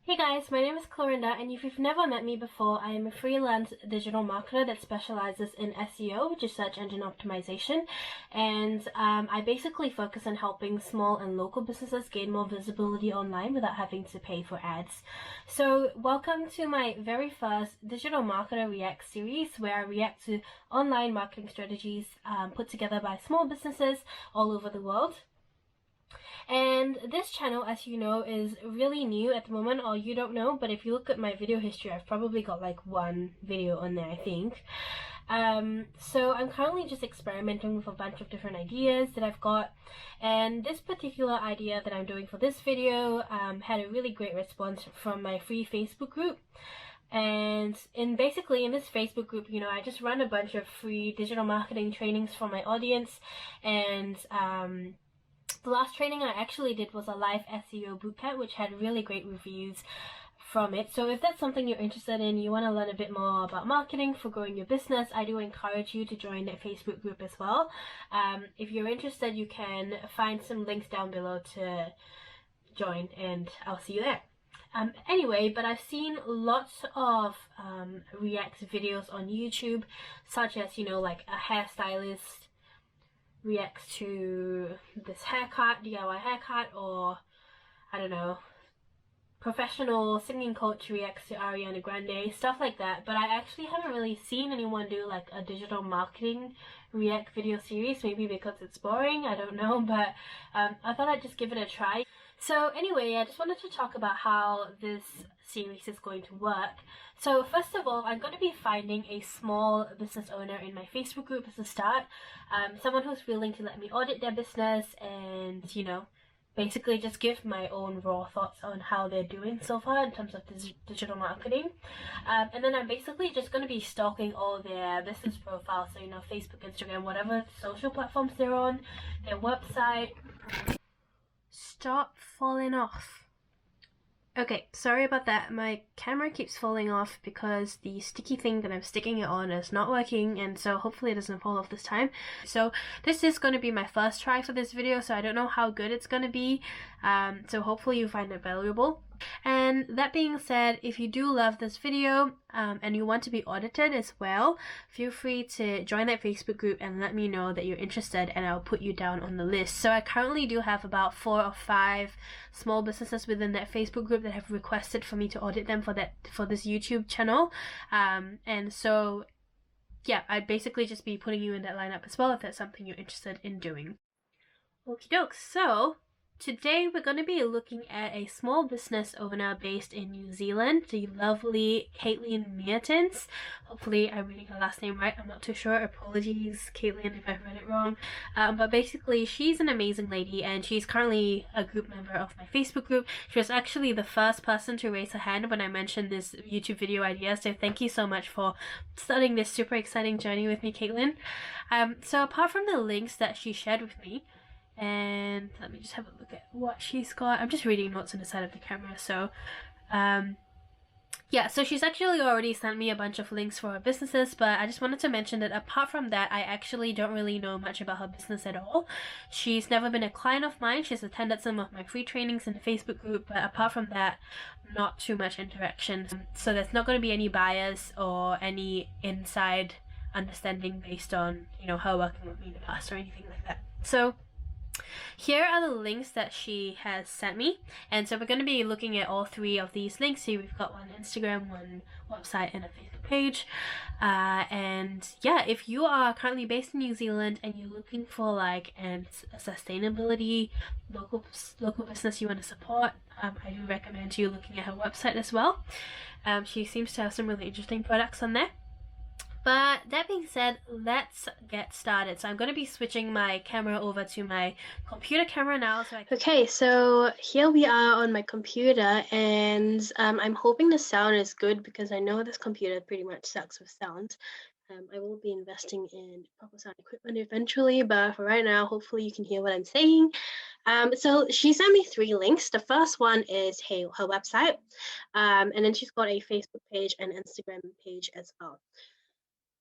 Hey guys, my name is Clorinda, and if you've never met me before, I am a freelance digital marketer that specializes in SEO, which is search engine optimization, and I basically focus on helping small and local businesses gain more visibility online without having to pay for ads. So welcome to my very first Digital Marketer React series, where I react to online marketing strategies put together by small businesses all over the world. And this channel, as you know, is really new at the moment, or you don't know, but if you look at my video history, I've probably got like one video on there, I think. So I'm currently just experimenting with a bunch of different ideas that I've got, and this particular idea that I'm doing for this video had a really great response from my free Facebook group. And in this Facebook group, I just run a bunch of free digital marketing trainings for my audience, and the last training I actually did was a live SEO bootcamp, which had really great reviews from it. So if that's something you're interested in, you want to learn a bit more about marketing for growing your business, I do encourage you to join that Facebook group as well. If you're interested, you can find some links down below to join, and I'll see you there. Anyway, but I've seen lots of React videos on YouTube, such as, like a hairstylist reacts to this haircut, DIY haircut, or I don't know, professional singing coach reacts to Ariana Grande, stuff like that. But I actually haven't really seen anyone do like a digital marketing react video series, maybe because it's boring, I don't know, but I thought I'd just give it a try. So anyway, I just wanted to talk about how this series is going to work. So first of all, I'm going to be finding a small business owner in my Facebook group as a start, someone who's willing to let me audit their business and, basically just give my own raw thoughts on how they're doing so far in terms of digital marketing. And then I'm basically just going to be stalking all their business profiles, so Facebook, Instagram, whatever social platforms they're on, their website. Stop falling off. Okay, sorry about that. My camera keeps falling off because the sticky thing that I'm sticking it on is not working, and so hopefully it doesn't fall off this time. So this is going to be my first try for this video, so I don't know how good it's going to be. So hopefully you find it valuable. And that being said, if you do love this video and you want to be audited as well, feel free to join that Facebook group and let me know that you're interested, and I'll put you down on the list. So I currently do have about 4 or 5 small businesses within that Facebook group that have requested for me to audit them for this YouTube channel. And so yeah, I'd basically just be putting you in that lineup as well if that's something you're interested in doing. Okie doke, so today we're going to be looking at a small business owner based in New Zealand, the lovely Caitlin Mertens. Hopefully I'm reading her last name right, I'm not too sure. Apologies, Caitlin, if I've read it wrong. But basically she's an amazing lady, and she's currently a group member of my Facebook group. She was actually the first person to raise her hand when I mentioned this YouTube video idea, so thank you so much for starting this super exciting journey with me, Caitlin. So apart from the links that she shared with me, and let me just have a look at what she's got. I'm just reading notes on the side of the camera. So yeah, so she's actually already sent me a bunch of links for her businesses, but I just wanted to mention that apart from that, I actually don't really know much about her business at all. She's never been a client of mine. She's attended some of my free trainings in the Facebook group, but apart from that, not too much interaction. So there's not going to be any bias or any inside understanding based on, her working with me in the past or anything like that. So here are the links that she has sent me, and so we're going to be looking at all 3 of these links. Here we've got one Instagram, one website, and a Facebook page. And yeah, if you are currently based in New Zealand and you're looking for like a sustainability local business you want to support, I do recommend you looking at her website as well. She seems to have some really interesting products on there. But that being said, let's get started. So I'm going to be switching my camera over to my computer camera now. Okay, so here we are on my computer, and I'm hoping the sound is good because I know this computer pretty much sucks with sound. I will be investing in proper sound equipment eventually, but for right now, hopefully you can hear what I'm saying. So she sent me 3 links. The first one is her website, and then she's got a Facebook page and Instagram page as well.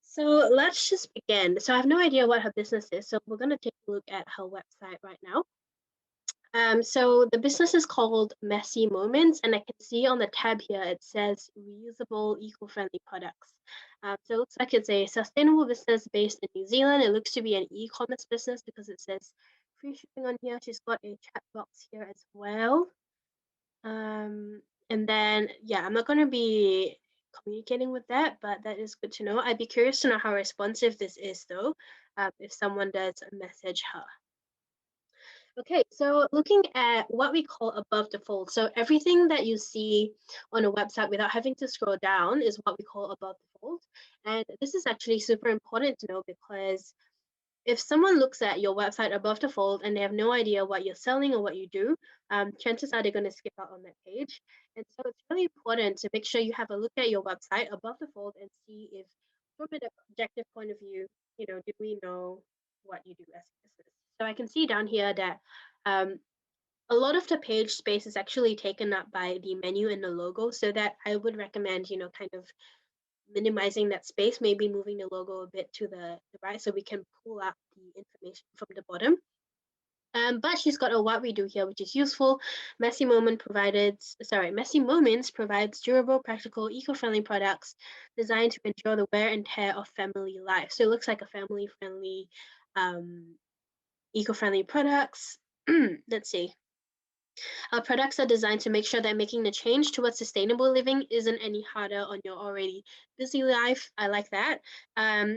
So let's just begin. So I have no idea what her business is, so we're going to take a look at her website right now. So the business is called Messy Moments, and I can see on the tab here it says reusable, eco-friendly products. So it looks like it's a sustainable business based in New Zealand. It looks to be an e-commerce business because it says free shipping on here. She's got a chat box here as well. And then yeah, I'm not going to be communicating with that, but that is good to know. I'd be curious to know how responsive this is though, if someone does message her. Okay, so looking at what we call above the fold. So everything that you see on a website without having to scroll down is what we call above the fold. And this is actually super important to know because if someone looks at your website above the fold and they have no idea what you're selling or what you do, chances are they're going to skip out on that page. And so it's really important to make sure you have a look at your website above the fold and see if, from an objective point of view, do we know what you do as a business? So I can see down here that um, a lot of the page space is actually taken up by the menu and the logo, so that I would recommend, kind of minimizing that space, maybe moving the logo a bit to the right so we can pull out the information from the bottom. But she's got a what we do here, which is useful. Messy Moments provides durable, practical, eco-friendly products designed to ensure the wear and tear of family life. So it looks like a family-friendly, eco-friendly products. Let's see. Our products are designed to make sure that making the change towards sustainable living isn't any harder on your already busy life. I like that.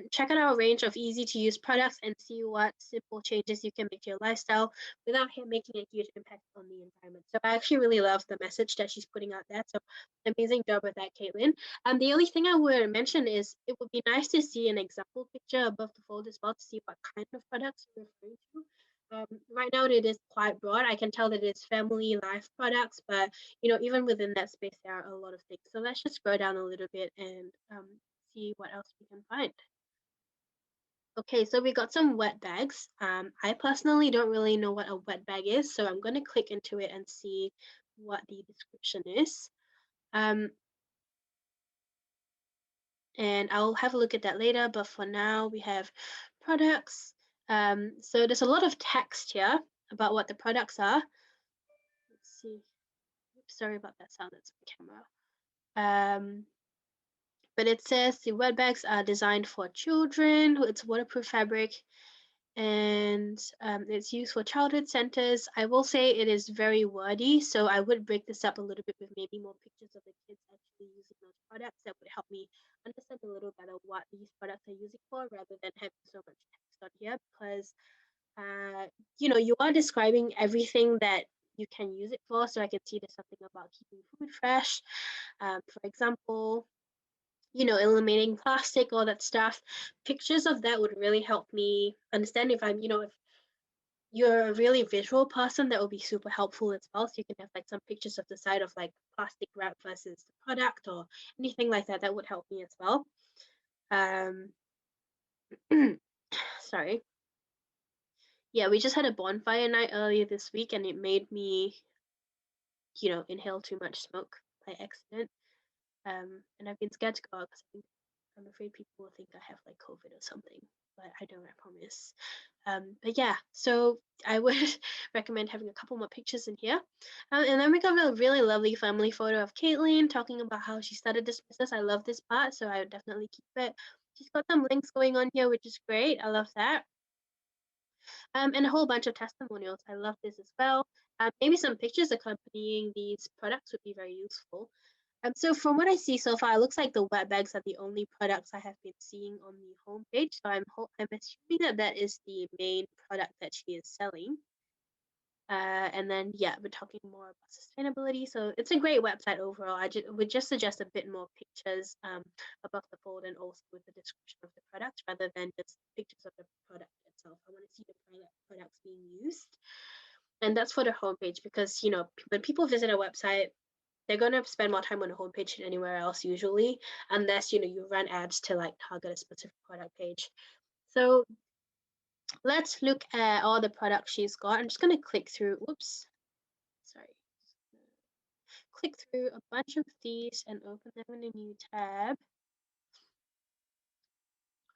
Check out our range of easy to use products and see what simple changes you can make to your lifestyle without making a huge impact on the environment. So I actually really love the message that she's putting out there. So amazing job with that, Caitlin. The only thing I would mention is it would be nice to see an example picture above the fold as well to see what kind of products you're referring to. Right now it is quite broad. I can tell that it's family life products, but even within that space, there are a lot of things. So let's just scroll down a little bit and see what else we can find. Okay, so we got some wet bags. I personally don't really know what a wet bag is, so I'm going to click into it and see what the description is. And I'll have a look at that later, but for now we have products. So there's a lot of text here about what the products are. Let's see. Oops, sorry about that sound, that's my camera. But it says the wet bags are designed for children. It's waterproof fabric and it's used for childhood centers. I will say it is very wordy, so I would break this up a little bit with maybe more pictures of the kids actually using those products. That would help me understand a little better what these products are using for rather than having so much text on here because you are describing everything that you can use it for. So I can see there's something about keeping food fresh, for example, eliminating plastic, all that stuff. Pictures of that would really help me understand if if you're a really visual person, that would be super helpful as well. So you can have like some pictures of the side of like plastic wrap versus the product or anything like that. That would help me as well. Um, sorry. Yeah, we just had a bonfire night earlier this week and it made me, inhale too much smoke by accident. And I've been scared to go out because I'm afraid people will think I have like COVID or something, but I don't, I promise. But yeah, so I would recommend having a couple more pictures in here. And then we got a really lovely family photo of Caitlin talking about how she started this business. I love this part, so I would definitely keep it. She's got some links going on here, which is great. I love that. And a whole bunch of testimonials. I love this as well. Maybe some pictures accompanying these products would be very useful. So from what I see so far, it looks like the wet bags are the only products I have been seeing on the homepage. So I'm assuming that that is the main product that she is selling. And then yeah, we're talking more about sustainability. So it's a great website overall. I would just suggest a bit more pictures above the fold and also with the description of the product rather than just pictures of the product itself. I want to see the products being used. And that's for the homepage because when people visit a website, they're gonna spend more time on the homepage than anywhere else usually, unless you run ads to like target a specific product page. So let's look at all the products she's got. I'm just gonna click through. Whoops, sorry. Click through a bunch of these and open them in a new tab.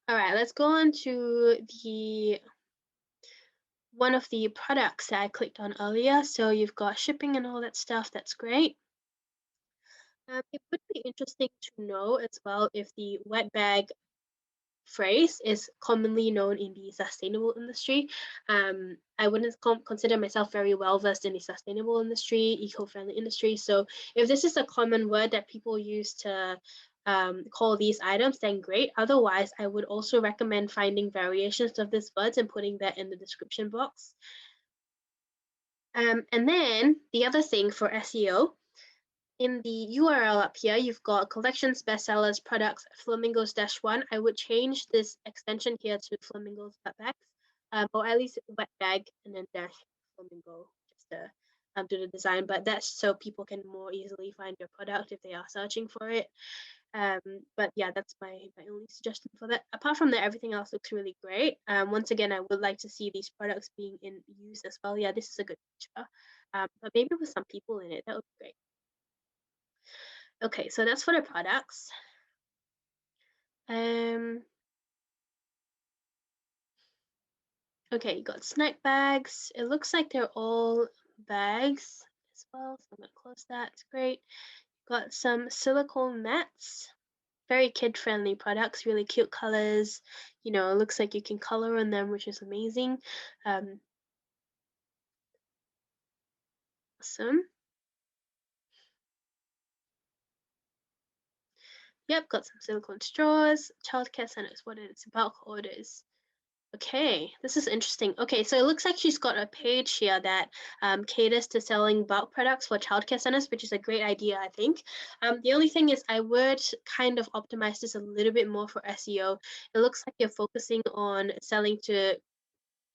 All right, let's go on to the one of the products that I clicked on earlier. So you've got shipping and all that stuff. That's great. It would be interesting to know as well if the wet bag phrase is commonly known in the sustainable industry. I wouldn't consider myself very well versed in the sustainable industry, eco-friendly industry. So if this is a common word that people use to call these items, then great. Otherwise, I would also recommend finding variations of these words and putting that in the description box. And then the other thing for SEO, in the URL up here, you've got collections, bestsellers, products, flamingos -1. I would change this extension here to flamingos wet bags, or at least wet bag and then dash flamingo just to do the design. But that's so people can more easily find your product if they are searching for it. But yeah, that's my only suggestion for that. Apart from that, everything else looks really great. Once again, I would like to see these products being in use as well. Yeah, this is a good feature. But maybe with some people in it, that would be great. Okay, so that's for the products. Um, okay, you got snack bags. It looks like they're all bags as well, so I'm gonna close that. It's great. Got some silicone mats. Very kid-friendly products, really cute colors. You know, it looks like you can color on them, which is amazing. Um, awesome. Yep, got some silicone straws. Childcare centers, what it's bulk orders. Okay, this is interesting. Okay, so it looks like she's got a page here that caters to selling bulk products for childcare centers, which is a great idea, I think. The only thing is, I would kind of optimize this a little bit more for SEO. It looks like you're focusing on selling to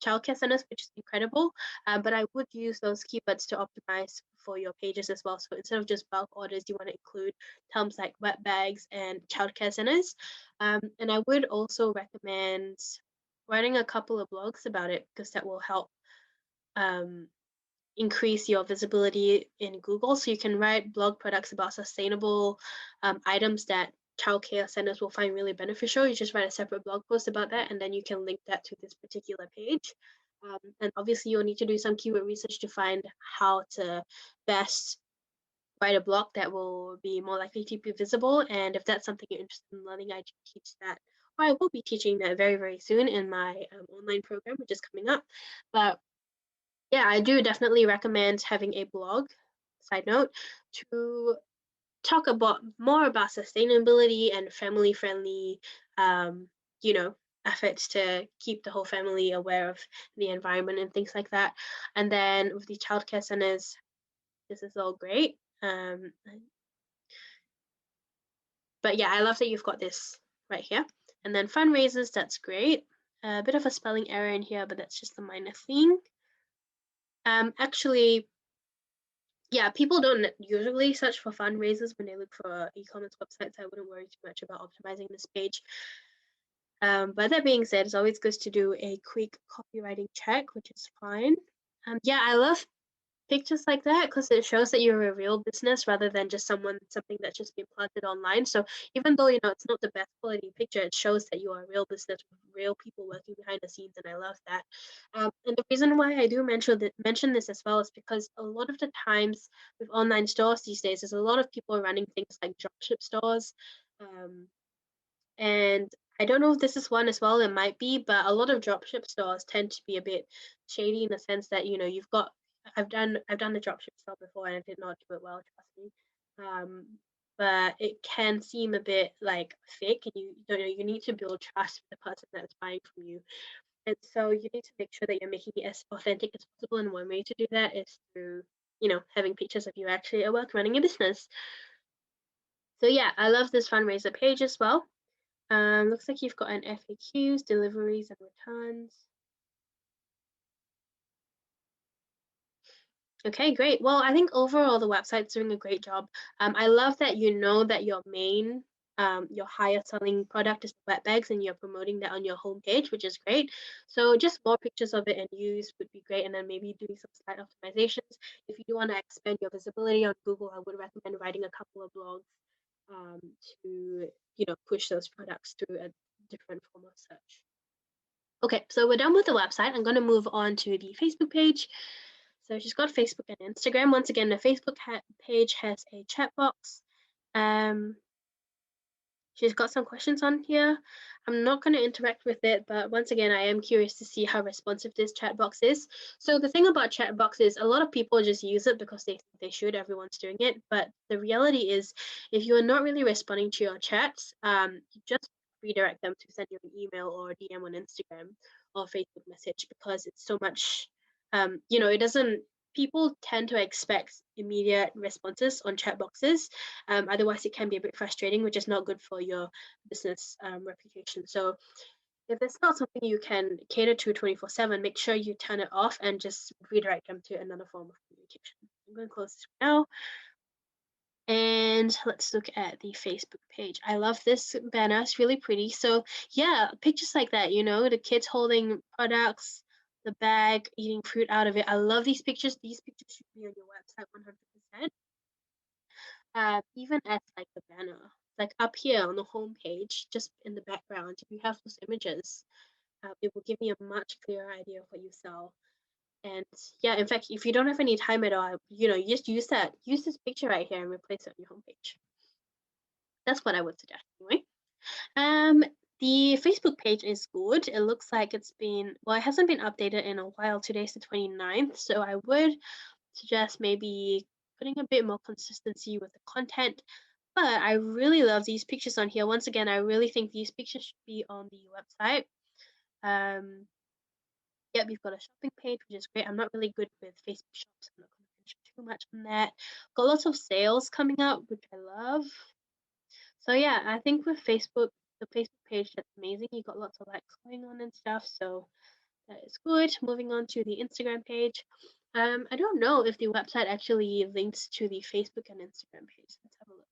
childcare centers, which is incredible. But I would use those keywords to optimize for your pages as well. So instead of just bulk orders, you want to include terms like wet bags and childcare centers. And I would also recommend writing a couple of blogs about it because that will help um, increase your visibility in Google. So you can write blog products about sustainable items that childcare centers will find really beneficial. You just write a separate blog post about that, and then you can link that to this particular page. And obviously, you'll need to do some keyword research to find how to best write a blog that will be more likely to be visible. And if that's something you're interested in learning, I teach that, or I will be teaching that very, very soon in my online program, which is coming up. But yeah, I do definitely recommend having a blog, side note, to talk about more about sustainability and family friendly, um, you know, efforts to keep the whole family aware of the environment and things like that. And then with the childcare centers, this is all great. But yeah, I love that you've got this right here. And then fundraisers, that's great. A bit of a spelling error in here, but that's just a minor thing. Actually, yeah, people don't usually search for fundraisers when they look for e-commerce websites. I wouldn't worry too much about optimizing this page. But that being said, it's always good to do a quick copywriting check, which is fine. Yeah, I love pictures like that because it shows that you're a real business rather than just something that's just been planted online. So even though it's not the best quality picture, it shows that you are a real business with real people working behind the scenes, and I love that. And the reason why I do mention this as well is because a lot of the times with online stores these days, there's a lot of people running things like dropship stores. Um, and I don't know if this is one as well, it might be, but a lot of dropship stores tend to be a bit shady in the sense that, you've got I've done the dropship store before and I did not do it well, trust me. Um, but it can seem a bit like fake, and you don't know, you need to build trust with the person that's buying from you. And so you need to make sure that you're making it as authentic as possible. And one way to do that is through, having pictures of you actually at work running a business. So yeah, I love this fundraiser page as well. Looks like you've got an FAQs, deliveries, and returns. Okay, great. Well, I think overall the website's doing a great job. I love that you know that your higher selling product is wet bags, and you're promoting that on your homepage, which is great. So just more pictures of it and use would be great, and then maybe doing some site optimizations. If you want to expand your visibility on Google, I would recommend writing a couple of blogs to push those products through a different form of search. Okay, so we're done with the website. I'm going to move on to the Facebook page. So she's got Facebook and Instagram. Once again, the Facebook page has a chat box. Um, She's got some questions on here. I'm not going to interact with it, but once again, I am curious to see how responsive this chat box is. So the thing about chat box is a lot of people just use it because they think they should. Everyone's doing it, but the reality is, if you are not really responding to your chats, you just redirect them to send you an email or DM on Instagram or Facebook message because it's so much. It doesn't. People tend to expect immediate responses on chat boxes, otherwise, it can be a bit frustrating, which is not good for your business reputation. So, if it's not something you can cater to 24/7, make sure you turn it off and just redirect them to another form of communication. I'm going to close this now. And let's look at the Facebook page. I love this banner, it's really pretty. So, yeah, pictures like that, the kids holding products, the bag, eating fruit out of it. I love these pictures. These pictures should be on your website 100%. Even as like the banner, like up here on the home page, just in the background, if you have those images, it will give me a much clearer idea of what you sell. And yeah, in fact, if you don't have any time at all, you just use this picture right here and replace it on your homepage. That's what I would suggest anyway. Um, the Facebook page is good. It looks like it hasn't been updated in a while. Today's the 29th, so I would suggest maybe putting a bit more consistency with the content. But I really love these pictures on here. Once again, I really think these pictures should be on the website. Um, yep, you've got a shopping page, which is great. I'm not really good with Facebook shops. I'm not going to mention too much on that. Got lots of sales coming up, which I love. So yeah, I think with Facebook, the Facebook page, that's amazing. You got lots of likes going on and stuff. So that is good. Moving on to the Instagram page. I don't know if the website actually links to the Facebook and Instagram page. Let's have a look.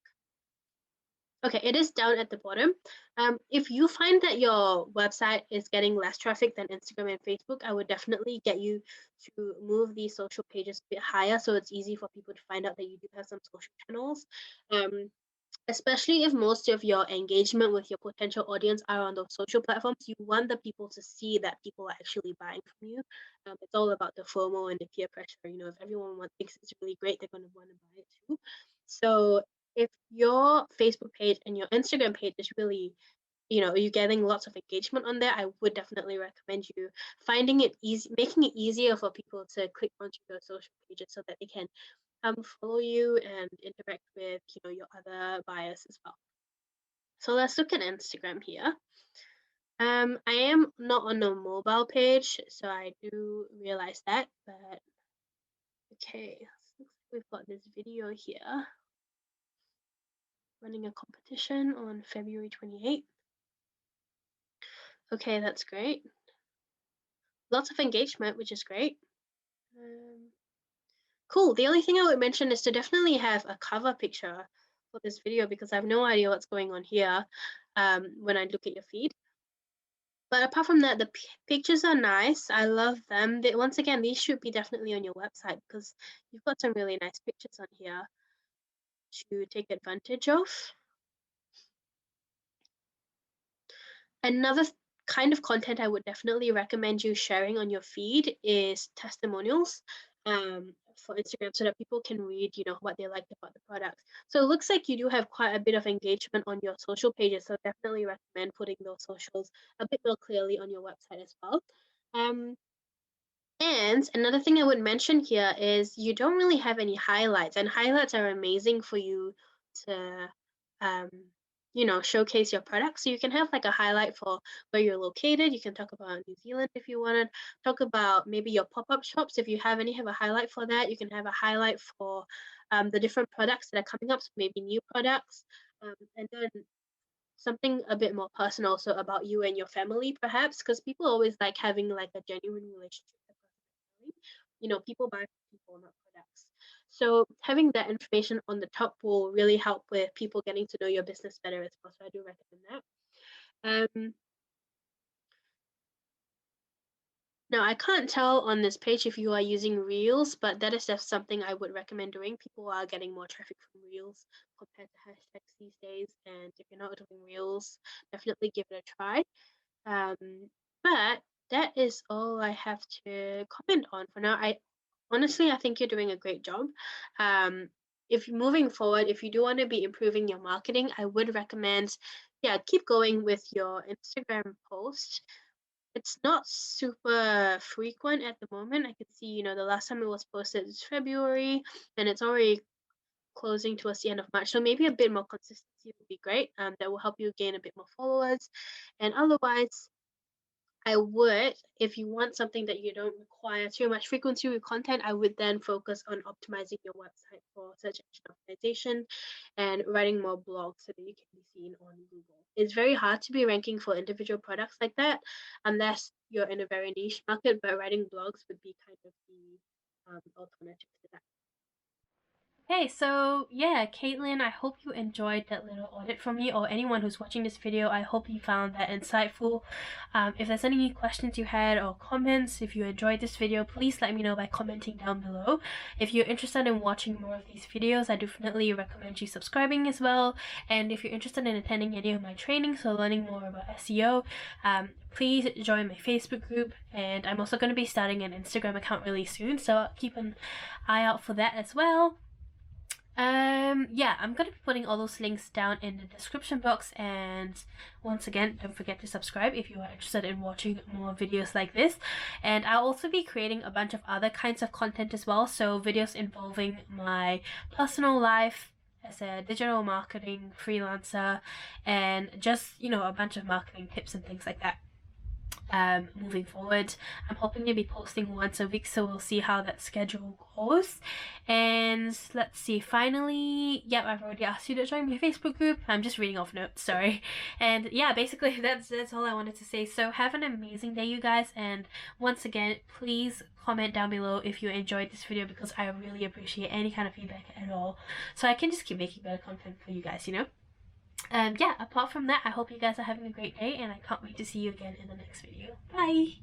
Okay, it is down at the bottom. If you find that your website is getting less traffic than Instagram and Facebook, I would definitely get you to move these social pages a bit higher so it's easy for people to find out that you do have some social channels. Um, Especially if most of your engagement with your potential audience are on those social platforms, you want the people to see that people are actually buying from you. It's all about the FOMO and the peer pressure. If everyone thinks it's really great, they're going to want to buy it too. So if your Facebook page and your Instagram page is really, you're getting lots of engagement on there, I would definitely recommend you finding it easy, making it easier for people to click onto your social pages so that they can follow you and interact with your other buyers as well. So let's look at Instagram here. I am not on the mobile page, so I do realize that, but okay, looks like we've got this video here running a competition on February 28th. Okay, that's great. Lots of engagement, which is great. Cool. The only thing I would mention is to definitely have a cover picture for this video because I have no idea what's going on here when I look at your feed. But apart from that, the pictures are nice. I love them. Once again, these should be definitely on your website because you've got some really nice pictures on here to take advantage of. Another kind of content I would definitely recommend you sharing on your feed is testimonials for Instagram so that people can read, what they liked about the product. So it looks like you do have quite a bit of engagement on your social pages. So definitely recommend putting those socials a bit more clearly on your website as well. And another thing I would mention here is you don't really have any highlights, and highlights are amazing for you to, um, showcase your products. So you can have like a highlight for where you're located. You can talk about New Zealand if you want to talk about maybe your pop-up shops. If you have any, have a highlight for that. You can have a highlight for the different products that are coming up, so maybe new products, and then something a bit more personal, so about you and your family, perhaps, because people always like having like a genuine relationship with their family. People buy from people, not products. So having that information on the top will really help with people getting to know your business better as well. So I do recommend that. Now I can't tell on this page if you are using Reels, but that is just something I would recommend doing. People are getting more traffic from Reels compared to hashtags these days, and if you're not doing Reels, definitely give it a try. But That is all I have to comment on for now. I think you're doing a great job. Um, if moving forward, if you do want to be improving your marketing, I would recommend, yeah, keep going with your Instagram post. It's not super frequent at the moment. I could see, the last time it was posted is February, and it's already closing towards the end of March. So maybe a bit more consistency would be great. That will help you gain a bit more followers. And otherwise, I would, if you want something that you don't require too much frequency with content, I would then focus on optimizing your website for search engine optimization and writing more blogs so that you can be seen on Google. It's very hard to be ranking for individual products like that unless you're in a very niche market, but writing blogs would be kind of the alternative to that. Hey, so yeah, Caitlin, I hope you enjoyed that little audit from me, or anyone who's watching this video, I hope you found that insightful. If there's any questions you had or comments, if you enjoyed this video, please let me know by commenting down below. If you're interested in watching more of these videos, I definitely recommend you subscribing as well. And if you're interested in attending any of my trainings or learning more about SEO, please join my Facebook group. And I'm also going to be starting an Instagram account really soon, so keep an eye out for that as well. Yeah, I'm gonna be putting all those links down in the description box, and once again, don't forget to subscribe if you are interested in watching more videos like this. And I'll also be creating a bunch of other kinds of content as well, so videos involving my personal life as a digital marketing freelancer, and just, a bunch of marketing tips and things like that. Moving forward, I'm hoping to be posting once a week, so we'll see how that schedule goes. And let's see, finally, yep, I've already asked you to join my Facebook group. I'm just reading off notes, sorry. And yeah, basically that's all I wanted to say. So have an amazing day, you guys, and once again, please comment down below if you enjoyed this video, because I really appreciate any kind of feedback at all, so I can just keep making better content for you guys, yeah, apart from that, I hope you guys are having a great day, and I can't wait to see you again in the next video. Bye!